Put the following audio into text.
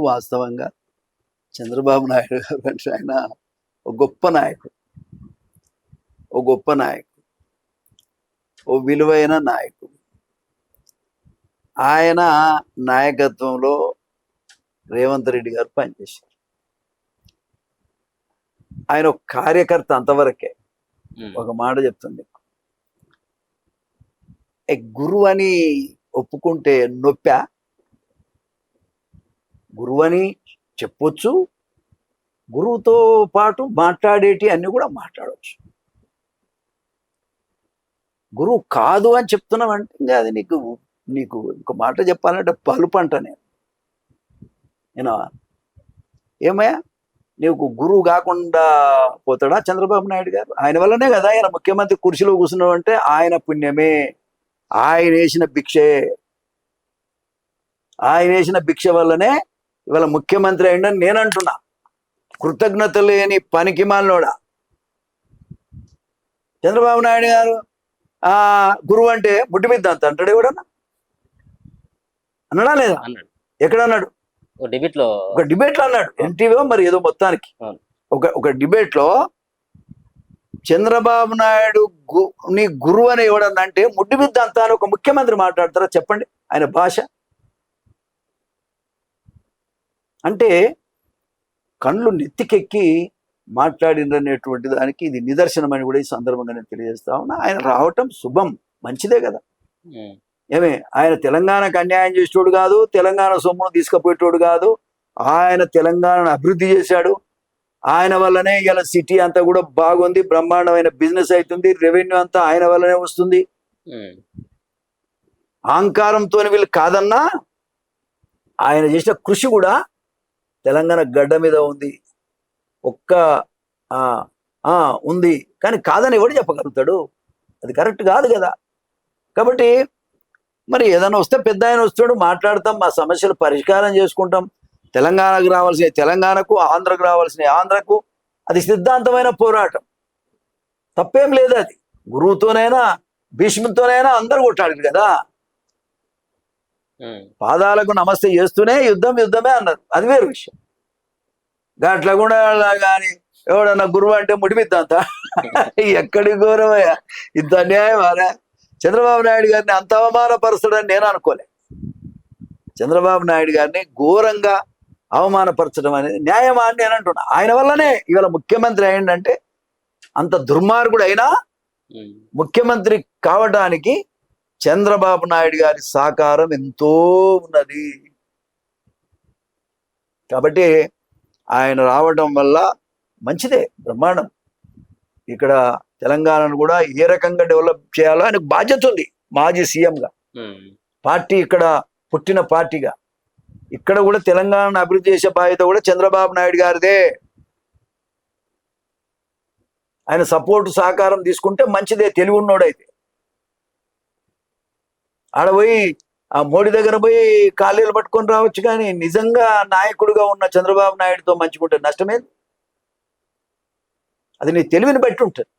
వాస్తవంగా చంద్రబాబు నాయుడు గారు అంటే ఆయన ఒక గొప్ప నాయకుడు, ఓ గొప్ప నాయకుడు, ఓ విలువైన నాయకుడు. ఆయన నాయకత్వంలో రేవంత్ రెడ్డి గారు పనిచేశారు. ఆయన ఒక కార్యకర్త అంతవరకే. ఒక మాట చెప్తుంది, గురువు అని ఒప్పుకుంటే నొప్పా? గురువు అని చెప్పొచ్చు, గురువుతో పాటు మాట్లాడేటి అన్ని కూడా మాట్లాడవచ్చు. గురువు కాదు అని చెప్తున్నామంటే అది నీకు నీకు ఇంకో మాట చెప్పాలంటే పలుపు అంట. నేను ఏమయ్యా నీకు గురువు కాకుండా పోతాడా చంద్రబాబు నాయుడు గారు? ఆయన వల్లనే కదా ఆయన ముఖ్యమంత్రి కుర్చీలో కూర్చున్నావు అంటే ఆయన పుణ్యమే, ఆయన వేసిన భిక్షే. ఆయన వేసిన భిక్ష వల్లనే ఇవాళ ముఖ్యమంత్రి అయిందని నేను అంటున్నా. కృతజ్ఞత లేని పనికి మాలినోడా చంద్రబాబు నాయుడు గారు? గురువు అంటే ముట్టి మీద అంత అంటాడు ఎవడన్నా? అన్నాడా లేదా? ఎక్కడ అన్నాడు? ఒక డిబేట్ లో అన్నాడు. ఎన్టీవీ మరి ఏదో మొత్తానికి ఒక డిబేట్ లో చంద్రబాబు నాయుడు నీ గురువు అని ఎవడన్నా అంటే ముడ్డి మీద అంతా అని ఒక ముఖ్యమంత్రి మాట్లాడతారా? చెప్పండి ఆయన భాష. అంటే కళ్ళు నెత్తికెక్కి మాట్లాడిందనేటువంటి దానికి ఇది నిదర్శనం అని కూడా ఈ సందర్భంగా నేను తెలియజేస్తా ఉన్నా. ఆయన రావటం శుభం, మంచిదే కదా. ఏమే ఆయన తెలంగాణకు అన్యాయం చేసేటోడు కాదు, తెలంగాణ సొమ్మును తీసుకుపోయేటోడు కాదు. ఆయన తెలంగాణను అభివృద్ధి చేశాడు. ఆయన వల్లనే ఇలా సిటీ అంతా కూడా బాగుంది, బ్రహ్మాండమైన బిజినెస్ అవుతుంది, రెవెన్యూ అంతా ఆయన వల్లనే వస్తుంది. అహంకారంతో వీళ్ళు కాదన్నా ఆయన చేసిన కృషి కూడా తెలంగాణ గడ్డ మీద ఉంది. ఉంది కానీ కాదని ఎవడు చెప్పగలుగుతాడు? అది కరెక్ట్ కాదు కదా. కాబట్టి మరి ఏదైనా వస్తే పెద్ద ఆయన వస్తాడు, మాట్లాడతాం, మా సమస్యలు పరిష్కారం చేసుకుంటాం. తెలంగాణకు రావాల్సిన తెలంగాణకు, ఆంధ్రకు రావాల్సిన ఆంధ్రకు. అది సిద్ధాంతమైన పోరాటం, తప్పేం లేదు. అది గురువుతోనైనా భీష్ముతోనైనా అందరు కొట్టాడు కదా. పాదాలకు నమస్తే చేస్తూనే యుద్ధమే అన్నారు, అది వేరు విషయం. అట్లా కూడా కానీ ఎవడన్నా గురువు అంటే ముడిమిద్దంత ఎక్కడి గౌరవయ్యా, ఇంత అన్యాయం అలా. చంద్రబాబు నాయుడు గారిని అంత అవమానపరచడని నేను అనుకోలే. చంద్రబాబు నాయుడు గారిని ఘోరంగా అవమానపరచడం అనేది న్యాయమా అని నేను అంటున్నా. ఆయన వల్లనే ఇవాళ ముఖ్యమంత్రి అయిందంటే, అంత దుర్మార్గుడు అయినా ముఖ్యమంత్రి కావడానికి చంద్రబాబు నాయుడు గారి సహకారం ఎంతో ఉన్నది. కాబట్టి ఆయన రావడం వల్ల మంచిదే, బ్రహ్మాండం. ఇక్కడ తెలంగాణను కూడా ఏ రకంగా డెవలప్ చేయాలో ఆయనకు బాధ్యత ఉంది. మాజీ సీఎంగా, పార్టీ ఇక్కడ పుట్టిన పార్టీగా ఇక్కడ కూడా తెలంగాణను అభివృద్ధి చేసే బాధ్యత కూడా చంద్రబాబు నాయుడు గారిదే. ఆయన సపోర్టు సహకారం తీసుకుంటే మంచిదే, తెలివి ఉన్నోడైతే. ఆడ పోయి ఆ మోడీ దగ్గర పోయి కాళ్ళీలు పట్టుకొని రావచ్చు, కానీ నిజంగా నాయకుడిగా ఉన్న చంద్రబాబు నాయుడుతో మంచిగుంటే నష్టమేది. అది నీ తెలివిని బట్టి ఉంటుంది.